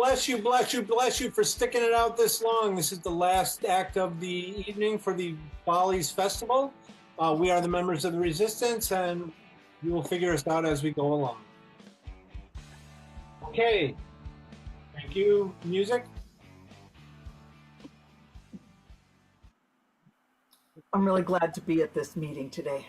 Bless you, bless you, bless you for sticking it out this long. This is the last act of the evening for the Follies Festival. We are the members of the Resistance, and we will figure us out as we go along. Okay. Thank you. Music. I'm really glad to be at this meeting today.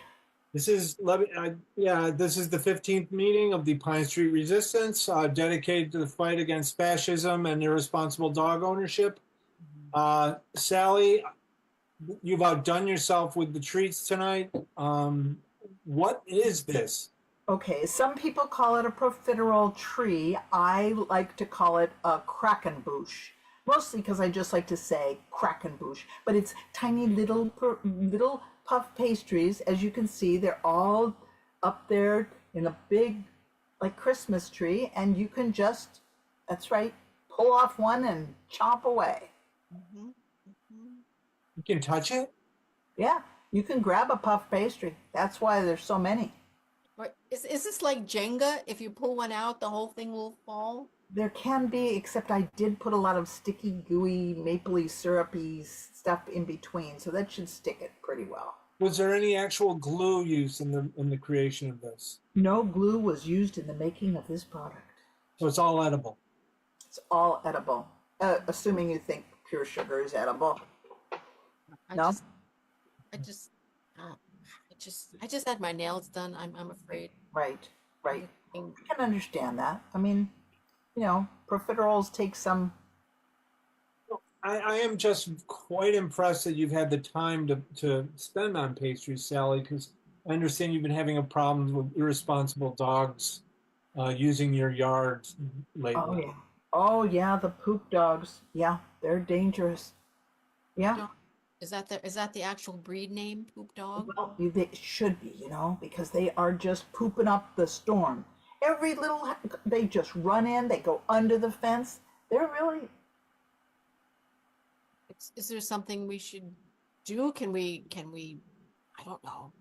This is this is the 15th meeting of the Pine Street Resistance, dedicated to the fight against fascism and irresponsible dog ownership. Sally, you've outdone yourself with the treats tonight. What is this? Okay, some people call it a profiterole tree. I like to call it a krakenbush, mostly because I just like to say krakenbush. But it's tiny little puff pastries. As you can see, they're all up there in a big, like, Christmas tree, and you can just, that's right, pull off one and chomp away. Mm-hmm. Mm-hmm. You can touch it? Yeah, you can grab a puff pastry. That's why there's so many. Is this like Jenga? If you pull one out, the whole thing will fall? There can be, except I did put a lot of sticky, gooey, mapley, syrupy stuff in between, so that should stick it pretty well. Was there any actual glue used in the creation of this? No glue was used in the making of this product. So it's all edible? It's all edible, assuming you think pure sugar is edible. I just had my nails done. I'm afraid. Right. I can understand that. I mean, profiteroles take some. I am just quite impressed that you've had the time to spend on pastries, Sally, because I understand you've been having a problem with irresponsible dogs using your yard lately. Oh yeah, the poop dogs. Yeah, they're dangerous. Yeah. Is that the actual breed name, poop dog? Well, they should be, because they are just pooping up the storm. They just run in, they go under the fence. They're really. Is there something we should do? Can we, I don't know,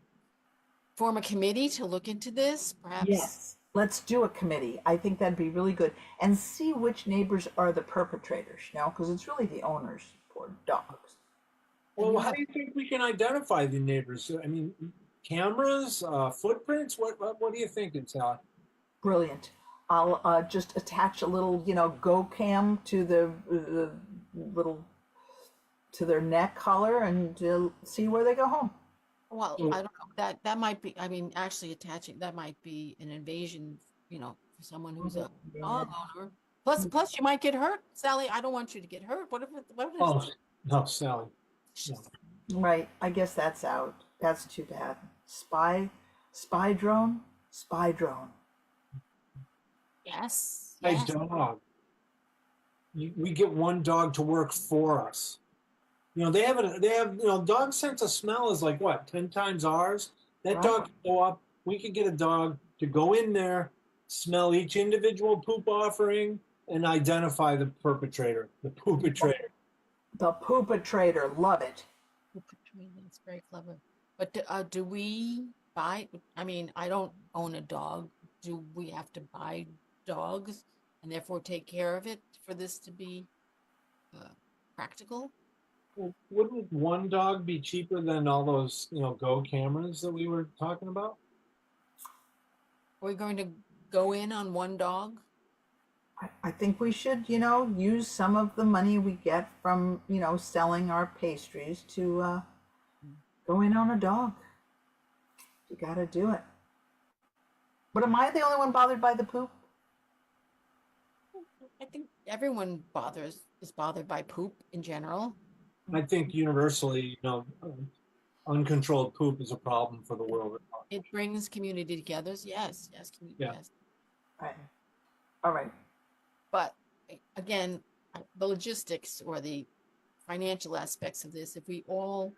form a committee to look into this, perhaps? Yes, let's do a committee. I think that'd be really good. And see which neighbors are the perpetrators, because it's really the owners, poor dogs. Well, how do you think we can identify the neighbors? I mean, cameras, footprints? What do you think, Sally? Brilliant. I'll just attach a little, go cam to the little, to their neck collar and see where they go home. Well, I don't know. That might be, actually attaching, that might be an invasion, for someone who's a dog owner. Plus you might get hurt. Sally, I don't want you to get hurt. What if no, Sally. No. Right, I guess that's out. That's too bad. Spy drone. Yes. Hey, dog. We get one dog to work for us. They have dog sense of smell is like what, 10 times ours? That dog can go up. We could get a dog to go in there, smell each individual poop offering, and identify the perpetrator, the poopatrator. The poopatrator, love it. That's very clever. But do we buy? I don't own a dog. Do we have to buy dogs and therefore take care of it for this to be practical? Well, wouldn't one dog be cheaper than all those Go cameras that we were talking about? Are we going to go in on one dog? I think we should, use some of the money we get from, selling our pastries to go in on a dog. You got to do it. But am I the only one bothered by the poop? I think everyone is bothered by poop in general. I think universally, uncontrolled poop is a problem for the world. It brings community together. Yes. Yes. Right. All right. But again, the logistics or the financial aspects of this, if we all,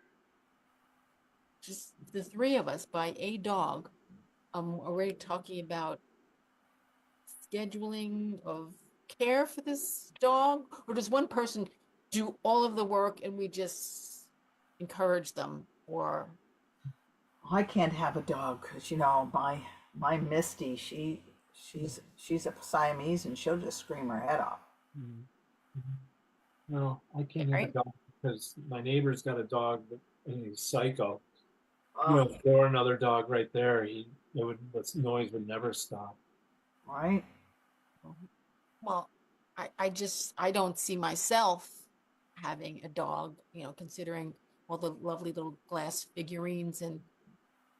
just the three of us, buy a dog, are we talking about scheduling of care for this dog? Or does one person do all of the work and we just encourage them? Or I can't have a dog because, my Misty, she's a Siamese and she'll just scream her head off. Mm. Mhm. No, I can't have a Right? dog because my neighbor's got a dog and he's psycho. You Oh, know, for another dog right there, the noise would never stop. right. Mhm. Well, I don't see myself having a dog, considering all the lovely little glass figurines and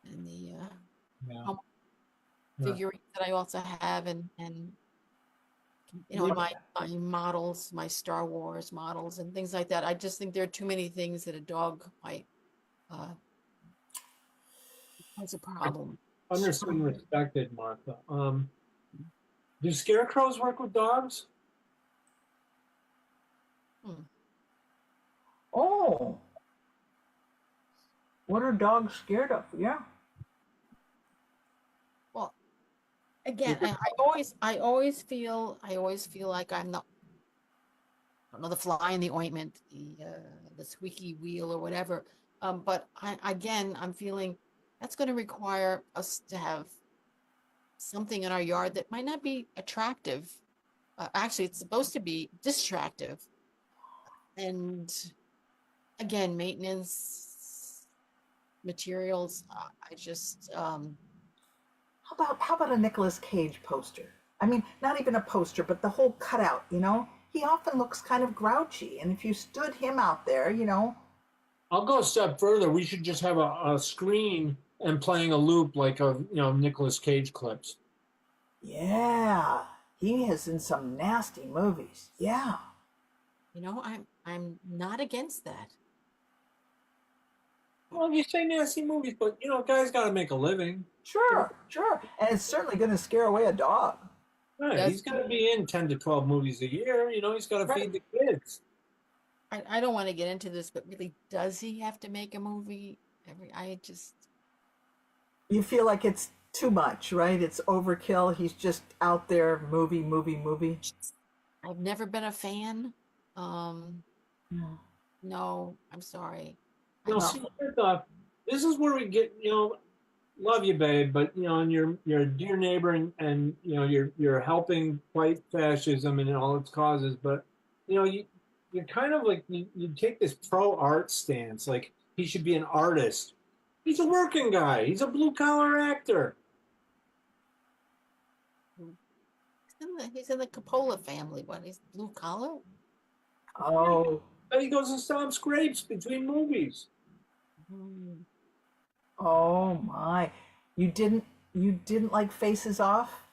the Yeah. home Yeah. figurines that I also have and Yeah. my models, my Star Wars models and things like that. I just think there are too many things that a dog might uh has a problem. Understood and respected, Martha. Do scarecrows work with dogs? Hmm. Oh, what are dogs scared of? Yeah. Well, again, I always feel like I'm not, I don't know, the fly in the ointment, the squeaky wheel or whatever. But I'm feeling that's going to require us to have something in our yard that might not be attractive. Actually, it's supposed to be distractive. And again, maintenance materials. I just How about a Nicolas Cage poster? I mean, not even a poster, but the whole cutout, you know? He often looks kind of grouchy, and if you stood him out there, I'll go a step further. We should just have a screen and playing a loop like Nicolas Cage clips. yeah, he is in some nasty movies. Yeah. I'm not against that. Well, you say nasty movies, but guys got to make a living. Sure, sure. And it's certainly going to scare away a dog. Right, Does he's got to be in 10 to 12 movies a year. He's got to Right. feed the kids. I don't want to get into this, but really, does he have to make a movie I just You feel like it's too much, right? It's overkill. He's just out there, movie, movie, movie. I've never been a fan. Um, Yeah. no, I'm sorry. I No, just Well, see, this is where we get, love you, babe, but and you're a dear neighbor, and you're helping fight fascism and all its causes, but you're kind of like you take this pro art stance, like he should be an artist. He's a working guy. He's a blue collar actor. he's in the Coppola family. What, he's blue collar? oh, And he goes and stomps grapes between movies. Hmm. oh my. You didn't you didn't like Faces Off?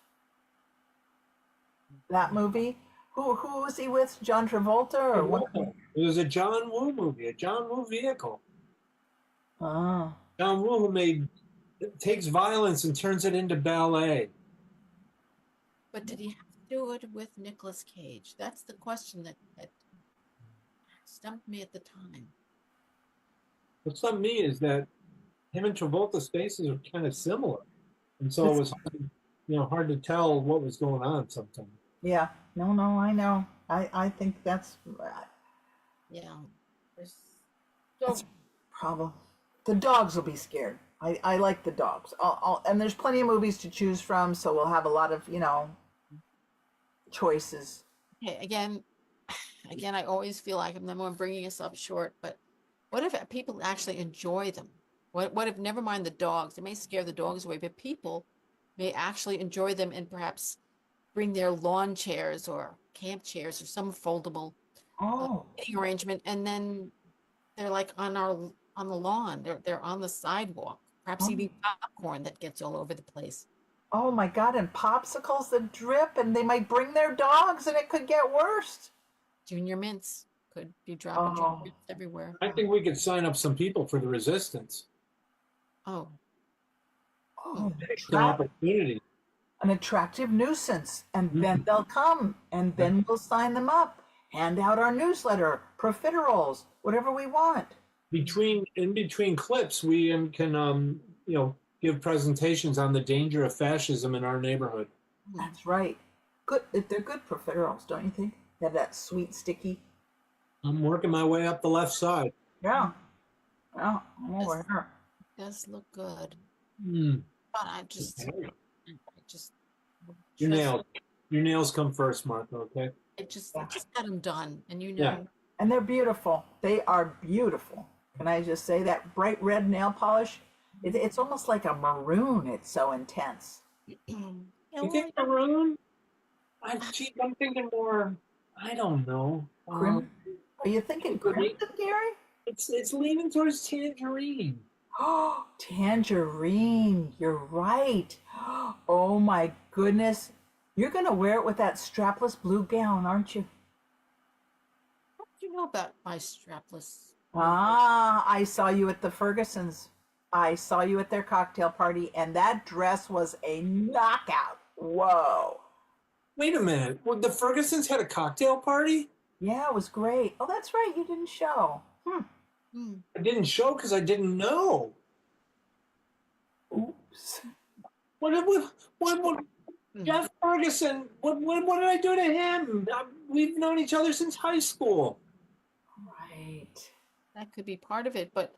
That movie? Who was he with? John Travolta or what? It was a John Woo movie, a John Woo vehicle. Ah. John Woo who takes violence and turns it into ballet. But did he have to do it with Nicolas Cage? That's the question that stumped me at the time. What's on me is that him and Travolta's faces are kind of similar, and so it This, was hard to tell what was going on sometimes. yeah. No, no, I know. I think Yeah. There's that's so a problem. The dogs will be scared. I like the dogs. And there's plenty of movies to choose from, so we'll have a lot of, choices. okay, again, I always feel like I'm the one bringing us up short, but what if people actually enjoy them? What if, never mind the dogs, it may scare the dogs away, but people may actually enjoy them and perhaps bring their lawn chairs or camp chairs or some foldable Oh, seating arrangement, and then they're like on the lawn, they're on the sidewalk, perhaps oh, eating popcorn that gets all over the place. oh my God! And popsicles that drip, and they might bring their dogs, and it could get worse. Junior mints could be dropping junior Oh, mints everywhere. I think we could sign up some people for the resistance. Oh, hmm. oh, It's an opportunity. an attractive nuisance, and then Mhm. they'll come, and then we'll sign them up, hand out our newsletter, profiteroles, whatever we want. In between clips, we can give presentations on the danger of fascism in our neighborhood. Hmm. That's right. Good. They're good profiteroles, don't you think? They have that sweet, sticky. I'm working my way up the left side. Yeah. Yeah. I'm Does, over here. does look good, Mm. but I just Your just nails, your nails come first, Martha. Okay. I just Yeah. had them done, and Yeah. And they're beautiful. They are beautiful. Can I just say that bright red nail polish? It's almost like a maroon. It's so intense. Yeah, You well, think maroon? I'm thinking more. I don't know. Crimson? Are you thinking crimson, Gary? It's leaning towards tangerine. Oh, tangerine. You're right. Oh my goodness. You're going to wear it with that strapless blue gown, aren't you? how do you know about my strapless? Ah, I saw you at the Fergusons. I saw you at their cocktail party, and that dress was a knockout. Whoa. Wait a minute. Well, the Fergusons had a cocktail party? Yeah, it was great. Oh, that's right. You didn't show. Hmm. I didn't show because I didn't know. Oops. What Jeff Ferguson, what did I do to him? We've known each other since high school. Right. That could be part of it, but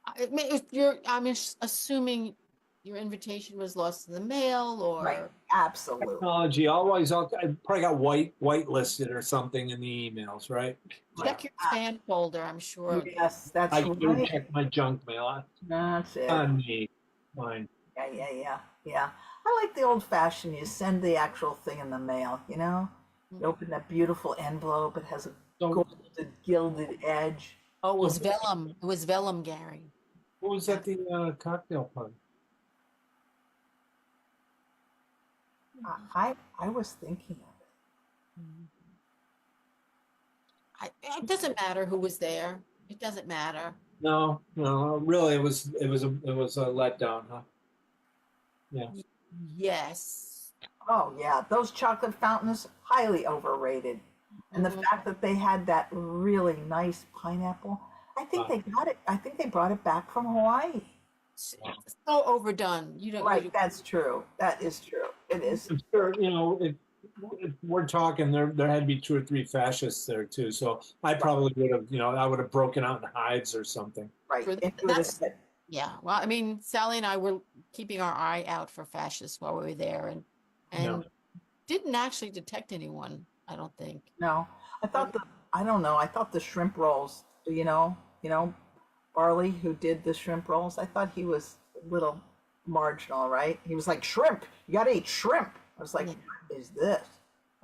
I'm assuming your invitation was lost in the mail, Right. or Absolutely. Technology always, I probably got whitelisted or something in the emails, right? check your spam folder. I'm sure. Yes, that's I do right. check my junk mail. That's it. On me. Fine. Yeah. I like the old fashioned. You send the actual thing in the mail, you know? You open that beautiful envelope. It has a So, golden gilded edge. Oh, it was vellum. It was vellum, Gary. who was at the cocktail party? I was thinking of it. It doesn't matter who was there. It doesn't matter. No, really, it was a letdown, huh? Yeah. Yes. Oh yeah, those chocolate fountains highly overrated. And the fact that they had that really nice pineapple, I think they got it. I think they brought it back from Hawaii. It's so overdone. You don't. Right, that's true. That is true. It is. I'm sure, if we're talking, there had to be 2 or 3 fascists there too. So I probably would have, I would have broken out in hives or something. Right. For It would have that's said, yeah. Well, I mean, Sally and I were keeping our eye out for fascists while we were there, and Yeah. didn't actually detect anyone. I don't think. no. I don't know. I thought the shrimp rolls, Barley who did the shrimp rolls, I thought he was a little marginal, right? He was like, shrimp, you gotta eat shrimp. I was like, Yeah. what is this?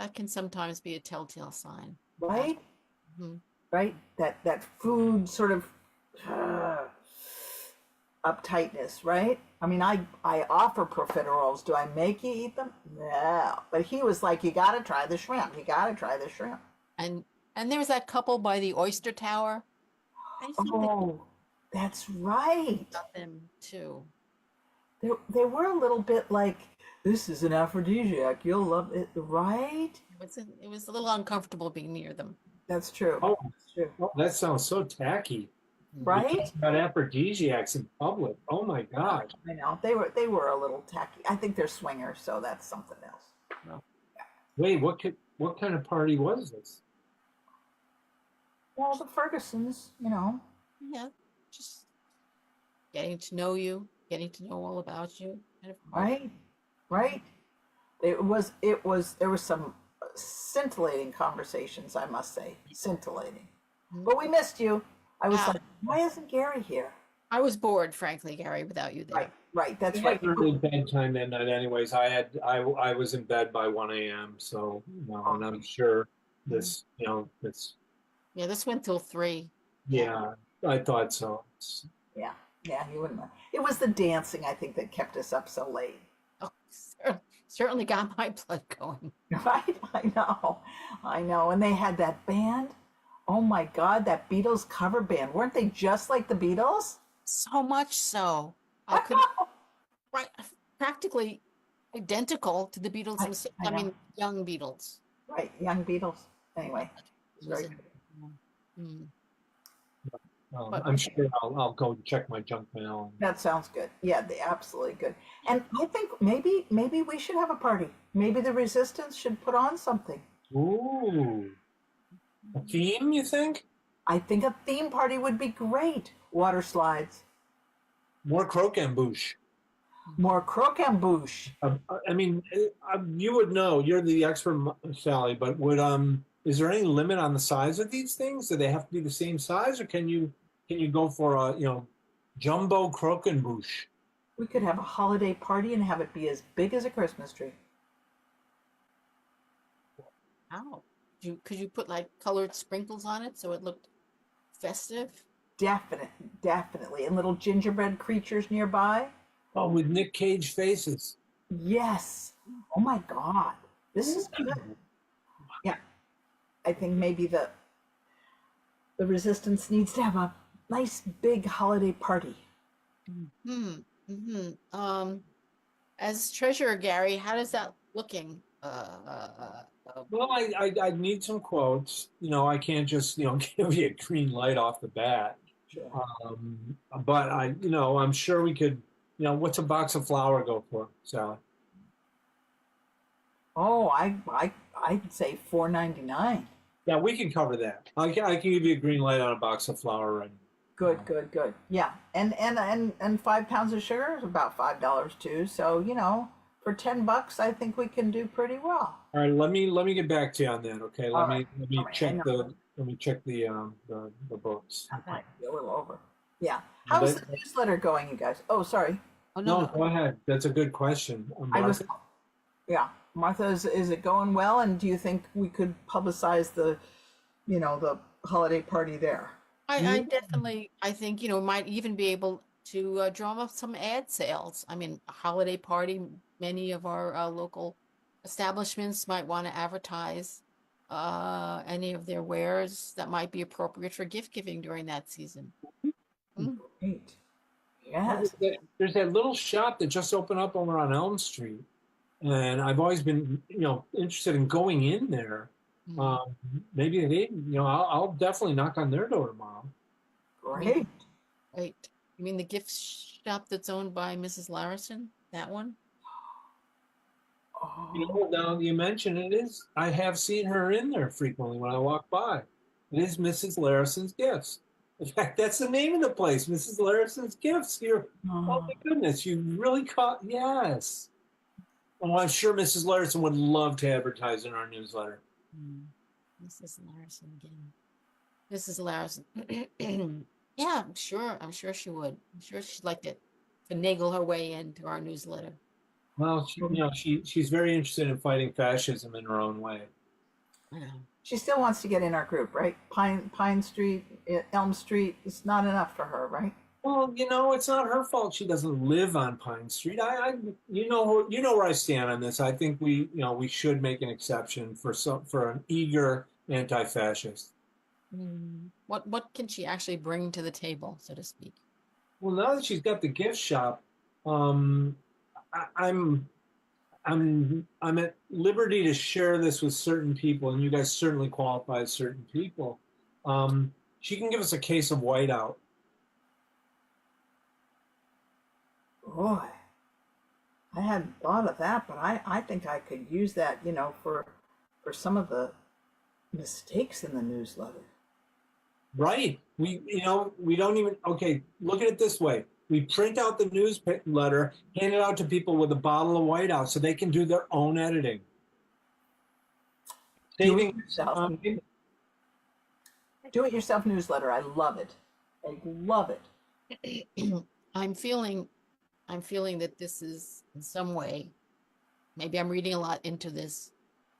That can sometimes be a telltale sign. Right? Mhm. Right? That food sort of uptightness, right? I mean, I offer profiteroles. Do I make you eat them? No. But he was like, you gotta try the shrimp. You gotta try the shrimp. And there was that couple by the Oyster Tower. I think Oh, that's right. about them too. They were a little bit like, this is an aphrodisiac. You'll love it, right? It was a little uncomfortable being near them. That's true. Oh, That's true. that sounds so tacky. Right? About aphrodisiacs in public. Oh my God. I know. They were a little tacky. I think they're swingers, so that's something else. Wait, what kind of party was this? Well, the Fergusons, Yeah, just getting to know you, getting to know all about you, kind of party. right? There was some scintillating conversations, I must say, scintillating. But we missed you. I was Yeah. like, why isn't Gary here? I was bored, frankly, Gary, without you there. Right. That's It right. was early bedtime that night, anyways. I was in bed by 1 a.m. So and I'm sure this Yeah, this went till 3. yeah, I thought so. Yeah, you wouldn't. It was the dancing, I think, that kept us up so late. Oh, certainly got my blood going. Right? I know. And they had that band. Oh my God, that Beatles cover band. Weren't they just like the Beatles? So much so. I could right practically identical to the Beatles themselves. I I know. mean, young Beatles. Right, young Beatles. Anyway, it's It was very good. Mm. I'm sure I'll go check my junk mail. That sounds good. Yeah, they absolutely good. And I think maybe we should have a party. Maybe the Resistance should put on something. Ooh, a theme? You think? I think a theme party would be great. Water slides. More croquembouche. More croquembouche. I mean, you would know. You're the expert, Sally. But would is there any limit on the size of these things? Do they have to be the same size, or can you go for a jumbo croquembouche? We could have a holiday party and have it be as big as a Christmas tree. Wow. Could you put like colored sprinkles on it so it looked festive? Definitely. And little gingerbread creatures nearby. Oh, with Nick Cage faces. Yes. Oh my God. This is good. Yeah. I think maybe the resistance needs to have a nice big holiday party. Hmm. Hmm. As treasurer Gary, how does that looking? Well, I need some quotes. I can't just give you a green light off the bat. Sure. But I'm sure we could. What's a box of flour go for, Sally? Oh, I'd say $4.99. Yeah, we can cover that. I can give you a green light on a box of flour right now. Good. Yeah. And 5 pounds of sugar is about $5 too. So, for $10, I think we can do pretty well. All right, let me get back to you on that. Okay, All right. let me All right, check hang the let me check the books. That might be a little over. Yeah. But How's the newsletter going, you guys? Oh, sorry. Oh no, no. go ahead. That's a good question, I was, Martha. yeah. Martha, is it going well? And do you think we could publicize the holiday party there? I definitely, I think, might even be able to drum up some ad sales. I mean, a holiday party, many of our local establishments might want to advertise any of their wares that might be appropriate for gift giving during that season. Mm. Great. Well, Yes. there's that little shop that just opened up over on Elm Street, and I've always been, interested in going in there. Mm. Maybe I'll definitely knock on their door tomorrow. Great. Wait, you mean the gift shop that's owned by Mrs. Larison? That one? Oh, Now you mention it is. I have seen her in there frequently when I walk by. It is Mrs. Larison's Gifts. In fact, that's the name of the place, Mrs. Larison's Gifts. Oh my goodness, you really caught. Yes. Oh, I'm sure Mrs. Larison would love to advertise in our newsletter. Mrs. Larison again. Mrs. Larison. Yeah, I'm sure. I'm sure she would. I'm sure she'd like to finagle her way into our newsletter. Well, she's very interested in fighting fascism in her own way. I know. she still wants to get in our group, right? Pine Street, Elm Street. It's not enough for her, right? Well, it's not her fault she doesn't live on Pine Street. You know where I stand on this. I think we should make an exception for an eager anti-fascist. What can she actually bring to the table, so to speak? Well, now that she's got the gift shop, um, I'm at liberty to share this with certain people, and you guys certainly qualify as certain people. She can give us a case of whiteout. Boy, I hadn't thought of that, but I think I could use that, for some of the mistakes in the newsletter. Right. We don't even, okay, look at it this way. We print out the newsletter, hand it out to people with a bottle of whiteout so they can do their own editing. Do it Saving yourself. time. Do it yourself newsletter. I love it. I love it. I'm feeling that this is in some way, maybe I'm reading a lot into this.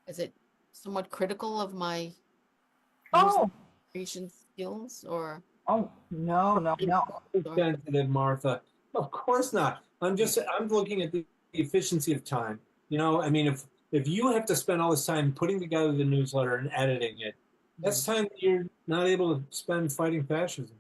Is it somewhat critical of my Oh, creation skills or oh, no. Sensitive, Martha. Of course not. I'm looking at the efficiency of time. I mean, if you have to spend all this time putting together the newsletter and editing it, that's time that you're not able to spend fighting fascism.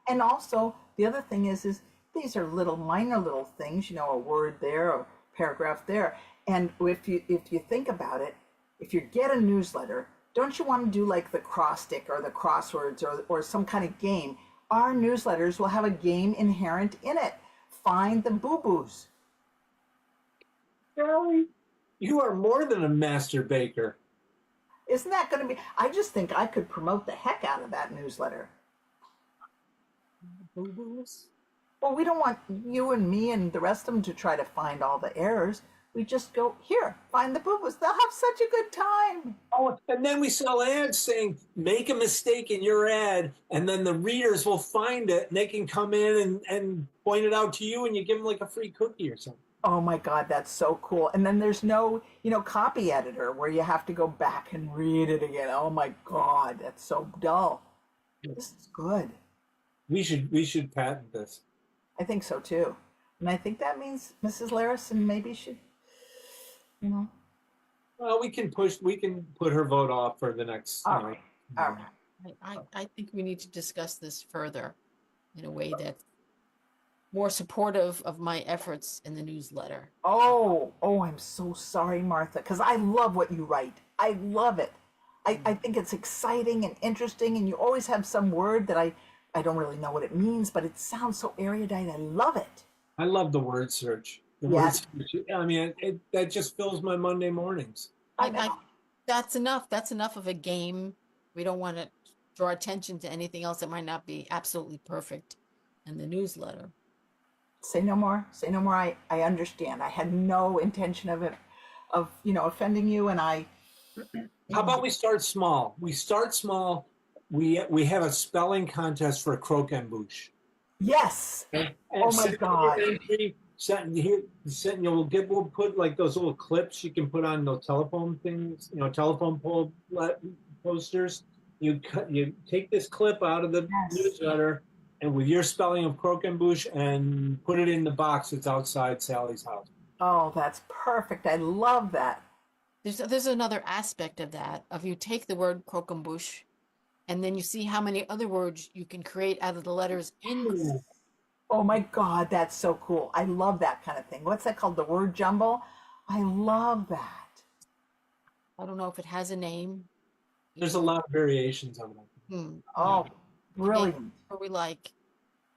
And also, the other thing is these are minor little things, a word there, a paragraph there. And if you think about it, if you get a newsletter, don't you want to do like the cross stick or the crosswords or some kind of game? Our newsletters will have a game inherent in it. Find the boo-boos. Sally, you are more than a master baker. Isn't that going to be? I just think I could promote the heck out of that newsletter. boo-boos? Well, we don't want you and me and the rest of them to try to find all the errors. We just go, here, find the boo-boos. They'll have such a good time. Oh, and then we sell ads saying, make a mistake in your ad, and then the readers will find it, and they can come in and point it out to you, and you give them like a free cookie or something. Oh my God, that's so cool. And then there's no, copy editor where you have to go back and read it again. Oh my God, that's so dull. This is good. We should patent this. I think so too. And I think that means Mrs. Larison maybe should, Well, we can put her vote off for the next. All right. All right. I think we need to discuss this further in a way that's more supportive of my efforts in the newsletter. Oh, I'm so sorry, Martha, because I love what you write. I love it. I think it's exciting and interesting, and you always have some word that I don't really know what it means, but it sounds so erudite. I love it. I love the word search. I mean, that just fills my Monday mornings. That's enough. That's enough of a game. We don't want to draw attention to anything else that might not be absolutely perfect in the newsletter. Say no more. Say no more. I understand. I had no intention of offending you, and I. How about we start small? We start small. We have a spelling contest for a croquembouche. Yes. And Oh my God. We'll put like those little clips you can put on those telephone things, telephone pole posters. You take this clip out of the newsletter, and with your spelling of croquembouche, and put it in the box that's outside Sally's house. Oh, that's perfect. I love that. There's another aspect of that. Of you take the word croquembouche, and then you see how many other words you can create out of the letters in. Oh my God, that's so cool. I love that kind of thing. What's that called? The word jumble? I love that. I don't know if it has a name. There's a lot of variations of it. Oh, brilliant. Or we like.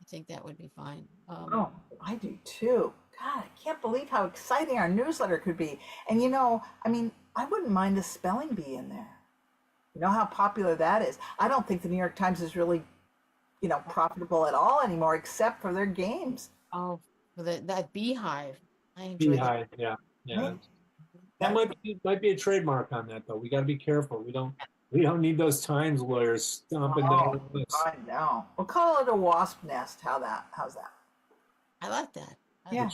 I think that would be fine. I do too. God, I can't believe how exciting our newsletter could be. And I wouldn't mind a spelling bee in there. You know how popular that is. I don't think the New York Times is really, profitable at all anymore, except for their games. Oh, for that beehive. I enjoy Beehive, that. yeah. That might be a trademark on that though. We got to be careful. We don't need those Times lawyers stomping down on us. I know. We'll call it a wasp nest. How's that? I like that. Yeah.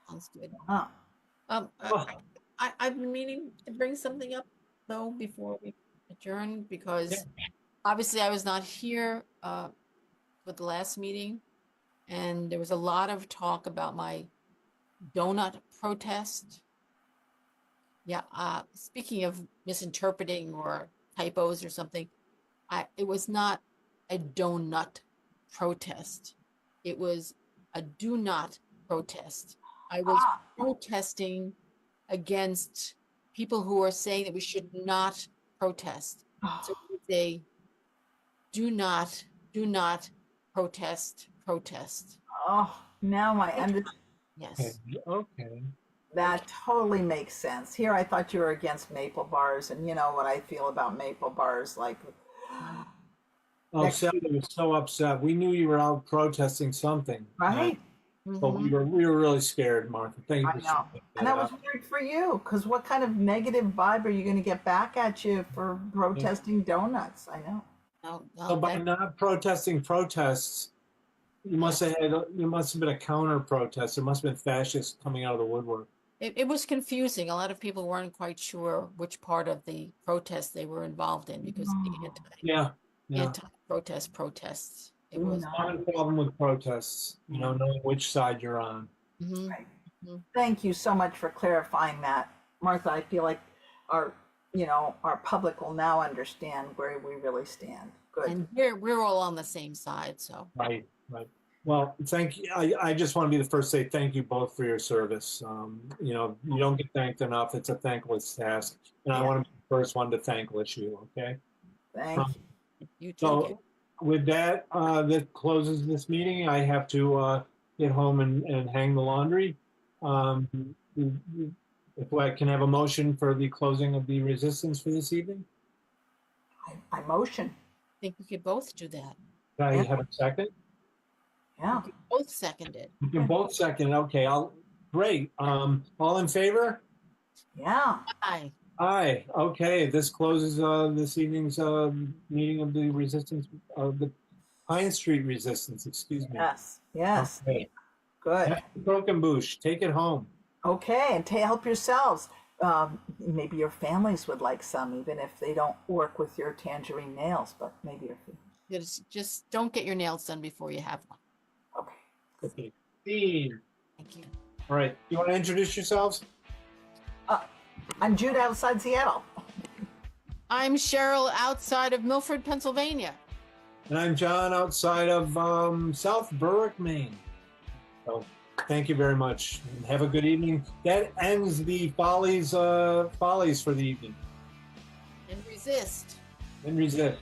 Sounds good. Huh. I've been meaning to bring something up though before we adjourn, because obviously I was not here for the last meeting, and there was a lot of talk about my donut protest. Yeah. Speaking of misinterpreting or typos or something, it was not a donut protest. It was a do not protest. I was protesting against people who are saying that we should not protest. So it's a do not protest. Oh, now I understand. Yes. Okay. That totally makes sense. Here, I thought you were against maple bars, and you know what I feel about maple bars. Like, Oh, Sally was so upset. We knew you were out protesting something, right? but we were really scared, Martha. Thank you I for know. sharing that And that was out. weird for you, because what kind of negative vibe are you going to get back at you for protesting donuts? I know. No, So by not protesting protests, you must have been a counter protest. There must have been fascists coming out of the woodwork. it was confusing. A lot of people weren't quite sure which part of the protest they were involved in, because the protests. It was Common problem with protests, knowing which side you're on. Right. Thank you so much for clarifying that, Martha. I feel like our public will now understand where we really stand. Good. And we're all on the same side, so. Right. Well, thank you. I just want to be the first to say thank you both for your service. You don't get thanked enough. It's a thankless task. And I want to be the first one to thankless you, okay? Thank you. You too. So with that, that closes this meeting. I have to get home and hang the laundry. If I can have a motion for the closing of the resistance for this evening. I motion. I think we could both do that. Can I have a second? Yeah. Both seconded. You can both second. Okay, great. All in favor? Yeah. Aye. Aye. Okay, this closes this evening's meeting of the resistance of the Pine Street Resistance. Excuse me. Yes. Yes. Okay. Good. Krokenbush, take it home. Okay, and help yourselves. Maybe your families would like some, even if they don't work with your tangerine nails. But maybe if you. Just don't get your nails done before you have one. Okay. Okay. Dean. Thank you. All right. You want to introduce yourselves? I'm Jude outside Seattle. I'm Cheryl outside of Milford, Pennsylvania. And I'm John outside of South Berwick, Maine. So thank you very much. And have a good evening. That ends the Follies for the evening. And resist. And resist.